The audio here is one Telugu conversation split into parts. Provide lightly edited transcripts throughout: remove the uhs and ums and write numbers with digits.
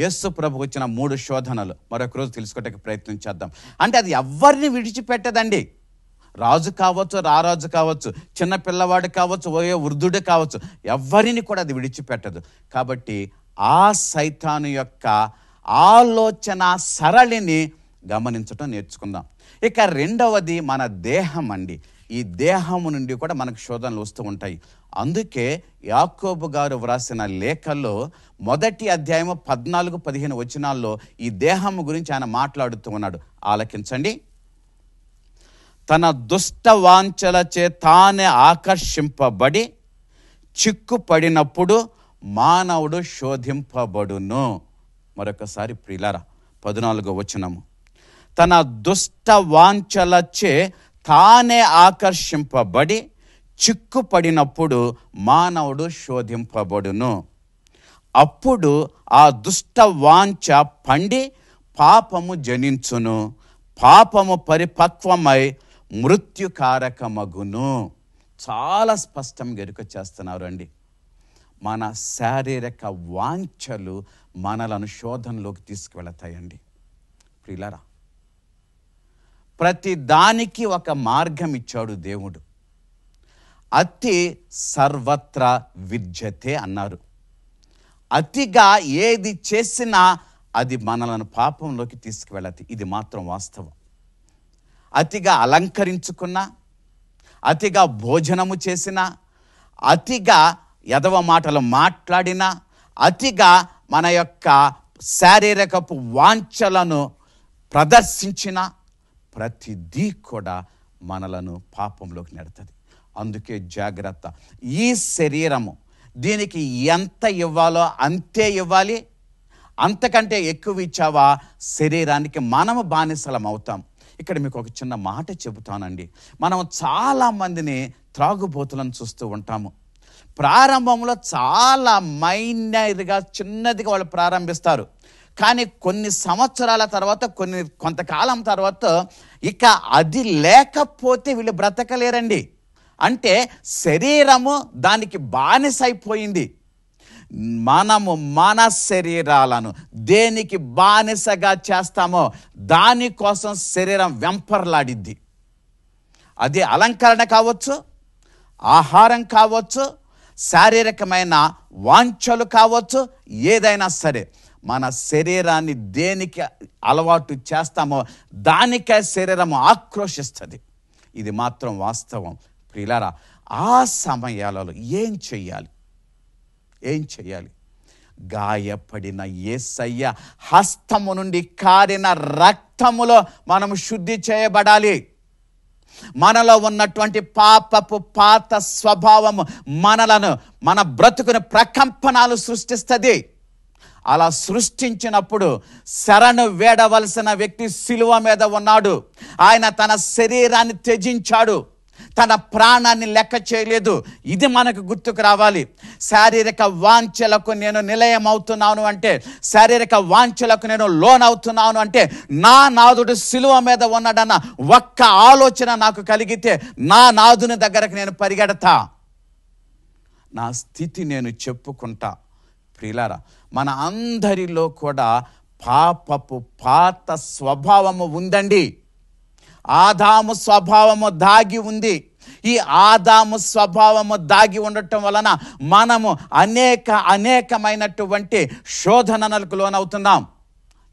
యేసు ప్రభు వచ్చిన 3 శోధనలు మరొక రోజు తెలుసుకోవడానికి ప్రయత్నం చేద్దాం. అంటే అది ఎవరిని విడిచిపెట్టదండి. రాజు కావచ్చు, రారాజు కావచ్చు, చిన్న పిల్లవాడు కావచ్చు, వృద్ధుడు కావచ్చు, ఎవరిని కూడా అది విడిచిపెట్టదు. కాబట్టి ఆ సైతాను యొక్క ఆలోచన సరళిని గమనించడం నేర్చుకుందాం. ఇక రెండవది మన దేహం అండి. ఈ దేహము నుండి కూడా మనకు శోధనలు వస్తూ ఉంటాయి. అందుకే యాకోబు గారు వ్రాసిన లేఖల్లో 1వ అధ్యాయము 14-15 వచనాల్లో ఈ దేహము గురించి ఆయన మాట్లాడుతూ ఉన్నాడు. ఆలకించండి. తన దుష్ట వాంఛలచే తానే ఆకర్షింపబడి చిక్కుపడినప్పుడు మానవుడు శోధింపబడును. మరొకసారి ప్రియులారా 14వ వచనము. తన దుష్ట వాంఛలచే తానే ఆకర్షింపబడి చిక్కుపడినప్పుడు మానవుడు శోధింపబడును. అప్పుడు ఆ దుష్ట వాంఛ పండి పాపము జనించును. పాపము పరిపక్వమై మృత్యుకారకమగును. చాలా స్పష్టంగా ఎరుక చేస్తున్నారు అండి. మన శారీరక వాంఛలు మనలను శోధనలోకి తీసుకువెళతాయండి. ప్రియులారా, ప్రతి దానికి ఒక మార్గం ఇచ్చాడు దేవుడు. అతి సర్వత్రా విద్యతే అన్నారు. అతిగా ఏది చేసినా అది మనలను పాపంలోకి తీసుకువెళతి. ఇది మాత్రం వాస్తవం. అతిగా అలంకరించుకున్నా, అతిగా భోజనము చేసినా, అతిగా ఎదవ మాటలు మాట్లాడినా, అతిగా మన యొక్క శారీరకపు వాంఛలను ప్రదర్శించిన ప్రతిదీ కూడా మనలను పాపంలోకి నెడుతుంది. అందుకే జాగ్రత్త. ఈ శరీరము దీనికి ఎంత ఇవ్వాలో అంతే ఇవ్వాలి. అంతకంటే ఎక్కువ ఇచ్చావా శరీరానికి మనము బానిసలం అవుతాం. ఇక్కడ మీకు ఒక చిన్న మాట చెబుతానండి. మనం చాలామందిని త్రాగుబోతులను చూస్తూ ఉంటాము. ప్రారంభంలో చాలా మైనర్గా చిన్నదిగా వాళ్ళు ప్రారంభిస్తారు. కానీ కొన్ని సంవత్సరాల తర్వాత, కొంతకాలం తర్వాత ఇక అది లేకపోతే వీళ్ళు బ్రతకలేరండి. అంటే శరీరము దానికి బానిసైపోయింది. మనము మన శరీరాలను దేనికి బానిసగా చేస్తామో దానికోసం శరీరం వెంపర్లాడిద్ది. అది అలంకరణ కావచ్చు, ఆహారం కావచ్చు, శారీరకమైన వాంఛలు కావచ్చు, ఏదైనా సరే మన శరీరాన్ని దేనికి అలవాటు చేస్తామో దానికే శరీరం ఆక్రోషిస్తుంది. ఇది మాత్రం వాస్తవం. ప్రియులారా, ఆ సమయాలలో ఏం చెయ్యాలి? గాయపడిన యేసయ్య హస్తము నుండి కారిన రక్తములో మనము శుద్ధి చేయబడాలి. మనలో ఉన్నటువంటి పాపపు పాత స్వభావము మన బ్రతుకుని ప్రకంపనాలు సృష్టిస్తుంది. అలా సృష్టించినప్పుడు శరణు వేడవలసిన వ్యక్తి సిలువ మీద ఉన్నాడు. ఆయన తన శరీరాన్ని త్యజించాడు, తన ప్రాణాన్ని లెక్క చేయలేదు. ఇది మనకు గుర్తుకు రావాలి. శారీరక వాంఛలకు నేను నిలయం అవుతున్నాను అంటే, శారీరక వాంఛలకు నేను లోనవుతున్నాను అంటే, నా నాదుడు సిలువ మీద ఉన్నాడన్న ఒక్క ఆలోచన నాకు కలిగితే నా నాదుని దగ్గరకు నేను పరిగెడతా, నా స్థితి నేను చెప్పుకుంటా. ప్రియులారా, మన అందరిలో కూడా పాపపు పాత స్వభావము ఉందండి. ఆదాము స్వభావము దాగి ఉంది. ఈ ఆదాము స్వభావము దాగి ఉండటం వలన మనము అనేకమైనటువంటి శోధనలకు లోనవుతున్నాం.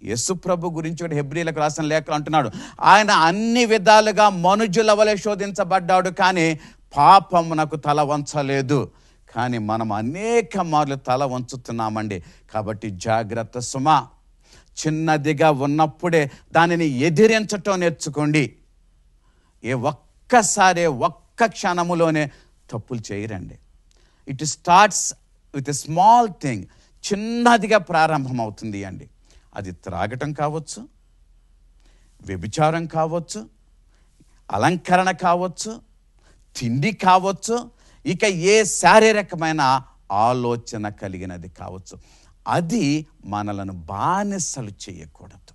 యేసు ప్రభు గురించి కూడా హెబ్రీలకు రాసిన లేఖలు అంటున్నాడు, ఆయన అన్ని విధాలుగా మనుజుల వలె శోధించబడ్డాడు, కానీ పాపమునకు తల వంచలేదు. కానీ మనం అనేక మార్లు తల వంచుతున్నామండి. కాబట్టి జాగ్రత్త సుమా. చిన్నదిగా ఉన్నప్పుడే దానిని ఎదిరించటం నేర్చుకోండి. ఒక్క క్షణములోనే తప్పులు చేయరండి. It starts with a small thing. చిన్నదిగా ప్రారంభమవుతుంది అండి. అది త్రాగటం కావచ్చు, వ్యభిచారం కావచ్చు, అలంకరణ కావచ్చు, తిండి కావచ్చు, ఇక ఏ శారీరకమైన ఆలోచన కలిగినది కావచ్చు, అది మనలను బానిసలు చేయకూడదు.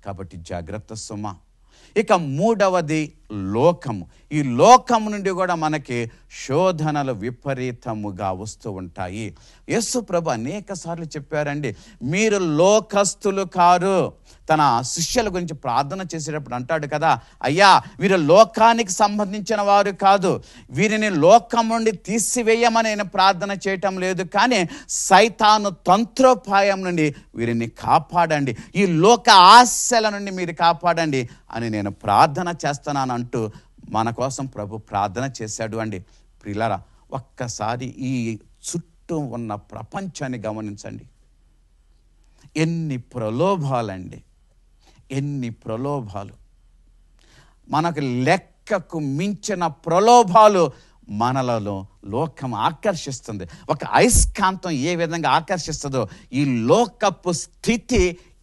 కాబట్టి జాగ్రత్త సుమ. ఇక మూడవది లోకము. ఈ లోకము నుండి కూడా మనకి శోధనలు విపరీతముగా వస్తూ ఉంటాయి. యేసు ప్రభు అనేక సార్లు చెప్పారండి, మీరు లోకస్తులు కారు. తన శిష్యుల గురించి ప్రార్థన చేసేటప్పుడు అంటాడు కదా, అయ్యా వీరు లోకానికి సంబంధించిన వారు కాదు, వీరిని లోకం నుండి తీసివేయమని నేను ప్రార్థన చేయటం లేదు, కానీ సైతాను తంత్రోపాయం నుండి వీరిని కాపాడండి, ఈ లోక ఆశల నుండి మీరు కాపాడండి అని నేను ప్రార్థన చేస్తున్నాను అంటూ మన కోసం ప్రభు ప్రార్థన చేశాడు అండి. ప్రియులారా, ఒక్కసారి ఈ చుట్టూ ఉన్న ప్రపంచాన్ని గమనించండి. ఎన్ని ప్రలోభాలండి, ఎన్ని ప్రలోభాలు, మనకు లెక్కకు మించిన ప్రలోభాలు మనలలో లోకం ఆకర్షిస్తుంది. ఒక అయస్కాంతం ఏ విధంగా ఆకర్షిస్తుందో ఈ లోకపు స్థితి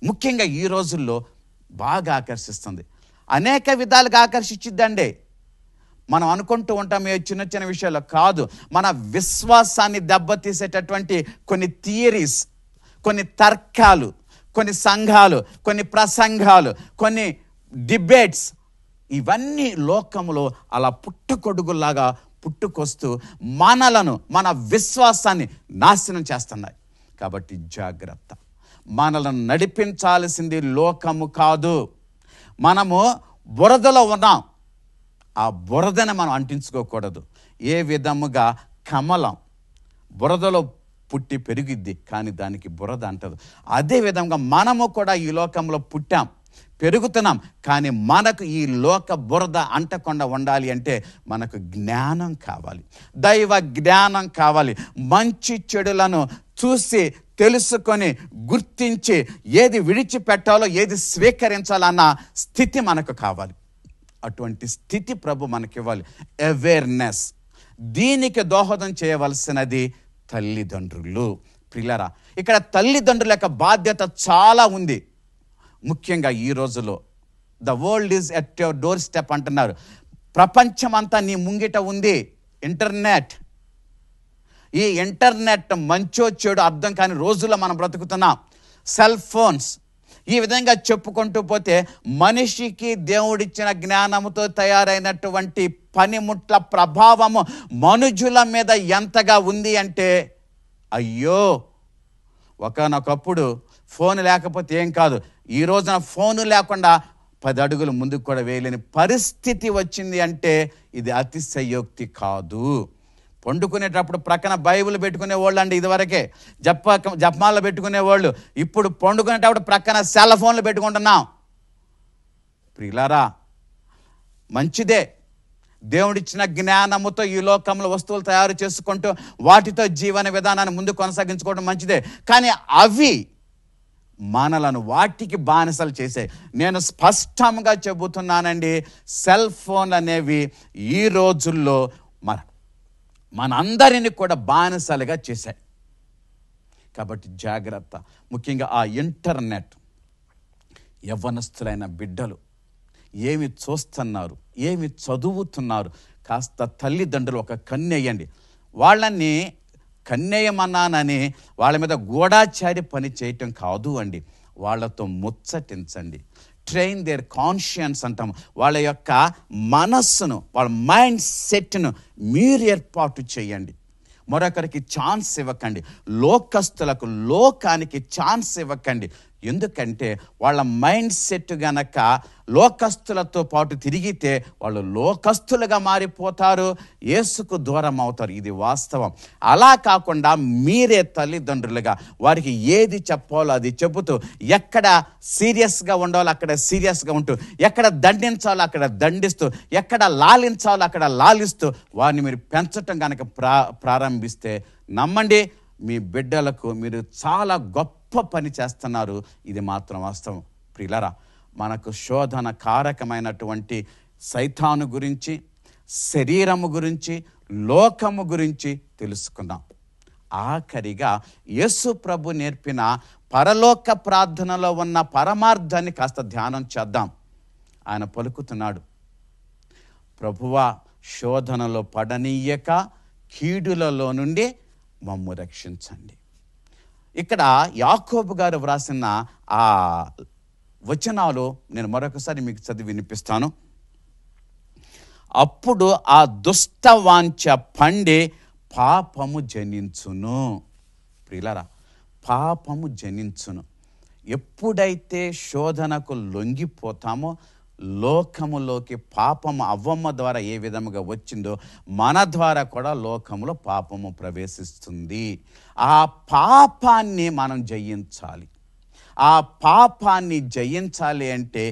ముఖ్యంగా ఈ రోజుల్లో బాగా ఆకర్షిస్తుంది. అనేక విధాలుగా ఆకర్షించిద్దండి. మనం అనుకుంటూ ఉంటాం ఏ చిన్న చిన్న విషయాలు కాదు, మన విశ్వాసాన్ని దెబ్బతీసేటటువంటి కొన్ని థియరీస్, కొన్ని తర్కాలు, కొన్ని సంఘాలు, కొన్ని ప్రసంగాలు, కొన్ని డిబేట్స్, ఇవన్నీ లోకములో అలా పుట్టుకొడుగులాగా పుట్టుకొస్తూ మనలను, మన విశ్వాసాన్ని నాశనం చేస్తున్నాయి. కాబట్టి జాగ్రత్త. మనలను నడిపించాల్సింది లోకము కాదు. మనము బురదలో ఉన్నాం, ఆ బురదను మనం అంటించుకోకూడదు. ఏ విధముగా కమలం బురదలో పుట్టి పెరిగిద్ది, కానీ దానికి బురద అంటదు. అదే విధంగా మనము కూడా ఈ లోకంలో పుట్టాం, పెరుగుతున్నాం, కానీ మనకు ఈ లోక బురద అంటకుండా ఉండాలి అంటే మనకు జ్ఞానం కావాలి, దైవ జ్ఞానం కావాలి. మంచి చెడులను చూసి తెలుసుకొని గుర్తించి ఏది విడిచిపెట్టాలో ఏది స్వీకరించాలన్న స్థితి మనకు కావాలి. అటువంటి స్థితి ప్రభు మనకివ్వాలి, అవేర్నెస్. దీనికి దోహదం చేయవలసినది తల్లిదండ్రులు. ప్రియులారా, ఇక్కడ తల్లిదండ్రుల యొక్క బాధ్యత చాలా ఉంది. ముఖ్యంగా ఈ రోజులో the world is at your door step అంటున్నారు. ప్రపంచమంతా నీ ముంగిట ఉంది. ఇంటర్నెట్, ఈ ఇంటర్నెట్ మంచో చెడు అర్థం కాని రోజుల్లో మనం బ్రతుకుతున్నాం. సెల్ ఫోన్స్, ఈ విధంగా చెప్పుకుంటూ పోతే మనిషికి దేవుడిచ్చిన జ్ఞానముతో తయారైనటువంటి పనిముట్ల ప్రభావము మనుషుల మీద ఎంతగా ఉంది అంటే, అయ్యో ఒకనొకప్పుడు ఫోన్ లేకపోతే ఏం కాదు, ఈ రోజున ఫోను లేకుండా 10 అడుగులు ముందుకు కూడా వేయలేని పరిస్థితి వచ్చింది అంటే ఇది అతిశయోక్తి కాదు. పండుకునేటప్పుడు ప్రక్కన బైబిల్ పెట్టుకునే వాళ్ళు అండి, ఇదివరకే జపమాల పెట్టుకునేవాళ్ళు, ఇప్పుడు పండుకునేటప్పుడు ప్రక్కన సెల్ ఫోన్లు పెట్టుకుంటున్నాం. ప్రియులారా, మంచిదే, దేవుడిచ్చిన జ్ఞానముతో ఈ లోకంలో వస్తువులు తయారు చేసుకుంటూ వాటితో జీవన విధానాన్ని ముందు కొనసాగించుకోవడం మంచిదే, కానీ అవి మనలను వాటికి బానిసలు చేసే. నేను స్పష్టంగా చెబుతున్నానండి, సెల్ ఫోన్లు అనేవి ఈ రోజుల్లో మనందరినీ కూడా బానిసలుగా చేశాయి. కాబట్టి జాగ్రత్త. ముఖ్యంగా ఆ ఇంటర్నెట్, యవ్వనస్తులైన బిడ్డలు ఏమి చూస్తున్నారు, ఏమి చదువుతున్నారు, కాస్త తల్లిదండ్రులు ఒక కన్నెయ్యండి. వాళ్ళని కన్నేయమన్నానని వాళ్ళ మీద గూఢాచారి పని చేయటం కాదు అండి, వాళ్ళతో ముచ్చటించండి. ట్రైన్ దేర్ కాన్షియన్స్ అంటాం. వాళ్ళ యొక్క మనస్సును, వాళ్ళ మైండ్ సెట్ను మీరు ఏర్పాటు చేయండి. మరొకరికి ఛాన్స్ ఇవ్వకండి. లోకస్తులకు, లోకానికి ఛాన్స్ ఇవ్వకండి. ఎందుకంటే వాళ్ళ మైండ్ సెట్ గనక లోకస్తులతో పాటు తిరిగితే వాళ్ళు లోకస్తులుగా మారిపోతారు, యేసుకు దూరం అవుతారు. ఇది వాస్తవం. అలా కాకుండా మీరే తల్లిదండ్రులుగా వారికి ఏది చెప్పాలో అది చెబుతూ, ఎక్కడ సీరియస్గా ఉండాలో అక్కడ సీరియస్గా ఉంటూ, ఎక్కడ దండించాలో అక్కడ దండిస్తూ, ఎక్కడ లాలించాలో అక్కడ లాలిస్తూ వారిని మీరు పెంచటం కనుక ప్రారంభిస్తే నమ్మండి, మీ బిడ్డలకు మీరు చాలా గొప్ప పని చేస్తున్నారు. ఇది మాత్రం వాస్తవం. ప్రియులారా, మనకు శోధన కారకమైనటువంటి సైతాను గురించి, శరీరము గురించి, లోకము గురించి తెలుసుకుందాం. ఆఖరిగా యేసు ప్రభు నేర్పిన పరలోక ప్రార్థనలో ఉన్న పరమార్థాన్ని కాస్త ధ్యానం చేద్దాం. ఆయన పలుకుతున్నాడు, ప్రభువా శోధనలో పడనీయక కీడులలో నుండి మమ్ము రక్షించండి. ఇక్కడ యాకోబు గారు వ్రాసిన ఆ వచనాలు నేను మరొకసారి మీకు చదివి వినిపిస్తాను. అప్పుడు ఆ దుష్టవాంఛ పండి పాపము జనించును. ప్రియులారా, పాపము జనించును. ఎప్పుడైతే శోధనకు లొంగిపోతామో లోకములోకి పాపము అవ్వమ్మ ద్వారా ఏ విధముగా వచ్చిందో మన ద్వారా కూడా లోకములో పాపము ప్రవేశిస్తుంది. ఆ పాపాన్ని మనం జయించాలి. ఆ పాపాన్ని జయించాలి అంటే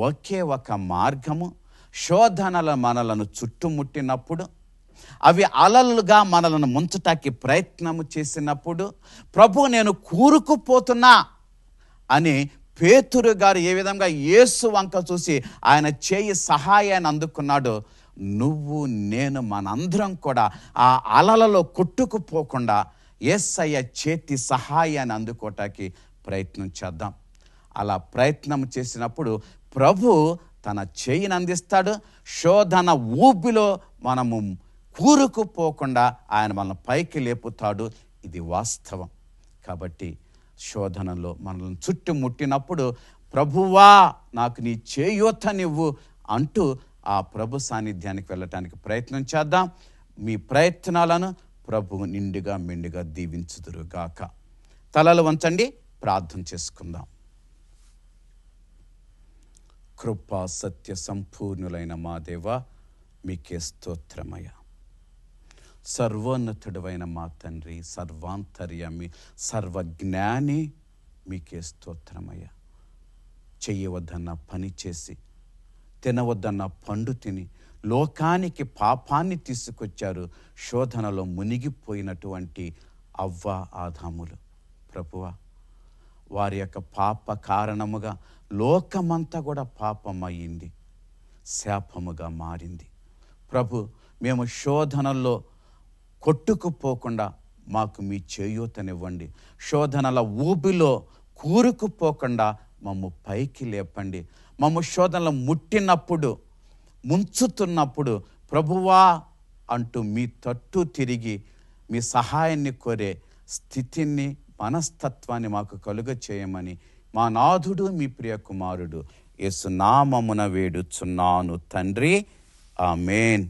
ఒకే ఒక మార్గము, శోధనలు మనలను చుట్టుముట్టినప్పుడు, అవి అలలుగా మనలను ముంచటానికి ప్రయత్నము చేసినప్పుడు, ప్రభు నేను కూరుకుపోతున్నా అని పేతురు గారు ఏ విధంగా యేసు వంక చూసి ఆయన చేయి సహాయాన్ని అందుకున్నాడో, నువ్వు నేను మనందరం కూడా ఆ అలలలో కొట్టుకుపోకుండా యేసయ్య చేతి సహాయాన్ని అందుకోవటానికి ప్రయత్నం చేద్దాం. అలా ప్రయత్నం చేసినప్పుడు ప్రభు తన చేయిని అందిస్తాడు. శోధన ఊబిలో మనము కూరుకుపోకుండా ఆయన మనల్ని పైకి లేపుతాడు. ఇది వాస్తవం. కాబట్టి శోధనలో మనల్ని చుట్టుముట్టినప్పుడు ప్రభువా నాకు నీ చేయూతనివ్వు అంటూ ఆ ప్రభు సాన్నిధ్యానికి వెళ్ళటానికి ప్రయత్నం చేద్దాం. మీ ప్రయత్నాలను ప్రభు నిండుగా మెండుగా దీవించుదురుగాక. తలలు వంచండి, ప్రార్థన చేసుకుందాం. కృపా సత్య సంపూర్ణులైన మా దేవా, మీకే స్తోత్రమయ్య. సర్వోన్నతుడైన మా తండ్రి, సర్వాంతర్యామి, సర్వజ్ఞాని, మీకే స్తోత్రమయ్య. చెయ్యవద్దన్న పని చేసి, తినవద్దన్న పండు తిని లోకానికి పాపాన్ని తీసుకొచ్చారు. శోధనలో మునిగిపోయినటువంటి అవ్వ ఆదాములు ప్రభువా, వారి యొక్క పాప కారణముగా లోకమంతా కూడా పాపమయ్యింది, శాపముగా మారింది. ప్రభు, మేము శోధనల్లో కొట్టుకుపోకుండా మాకు మీ చేయూతనివ్వండి. శోధనల ఊబిలో కూరుకుపోకుండా మమ్ము పైకి లేపండి. మమ్ము శోధనలు ముట్టినప్పుడు, ముంచుతున్నప్పుడు ప్రభువా అంటూ మీ తట్టు తిరిగి మీ సహాయాన్ని కోరే స్థితిని, మనస్తత్వాన్ని మాకు కలుగ చేయమని మా నాథుడు మీ ప్రియ కుమారుడు యేసు నామమున వేడుచున్నాను తండ్రి. ఆమేన్.